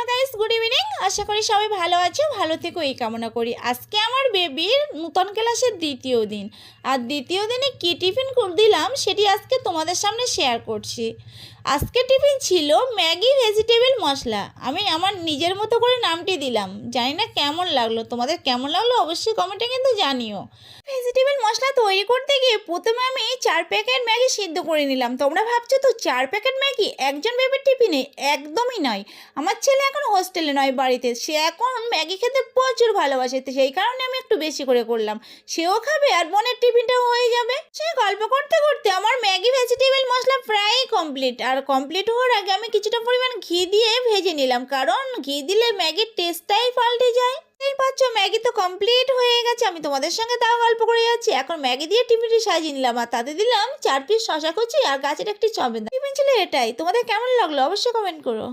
Hello guys, good evening. আশা করি সবাই ভালো আছো, ভালো থেকো এই কামনা করি। আজকে আমার বেবির নতুন ক্লাসের দ্বিতীয় দিন, আর দ্বিতীয় দিনে কী টিফিন দিলাম সেটি আজকে তোমাদের সামনে শেয়ার করছি। আজকে টিফিন ছিল ম্যাগি ভেজিটেবল মশলা। আমি আমার নিজের মতো করে নামটি দিলাম, জানি না কেমন লাগলো, তোমাদের কেমন লাগলো অবশ্যই কমেন্টে কিন্তু জানিও। ভেজিটেবল মশলা তৈরি করতে গিয়ে প্রথমে আমি 4 প্যাকেট ম্যাগি সিদ্ধ করে নিলাম। তোমরা ভাবছো তো 4 প্যাকেট ম্যাগি একজন বেবির টিফিনে? একদমই নয়। আমার ছেলে এখন হোস্টেলে নয়, বাড়িতে। সে এখন ম্যাগি খেতে প্রচুর ভালোবাসে, তো সেই কারণে আমি একটু বেশি করে করলাম। সেও খাবে আর বোনের টিফিনটাও হয়ে যাবে। সে গল্প করতে করতে আমার ম্যাগি ভেজিটেবল মশলা প্রায় কমপ্লিট। আর কমপ্লিট হওয়ার আগে আমি কিছুটা পরিমাণ ঘি দিয়ে ভেজে নিলাম, কারণ ঘি দিলে ম্যাগির টেস্টটাই পাল্টে যায়। এই পাচ্ছ ম্যাগি তো কমপ্লিট হয়ে গেছে, আমি তোমাদের সঙ্গে তাও গল্প করে যাচ্ছি। এখন ম্যাগি দিয়ে টিফিনটি সাজিয়ে নিলাম, আর তাতে দিলাম 4 পিস শশা কুচি আর গাছের একটি চমেদা। টিফিন ছিল এটাই। তোমাদের কেমন লাগলো অবশ্যই কমেন্ট করো।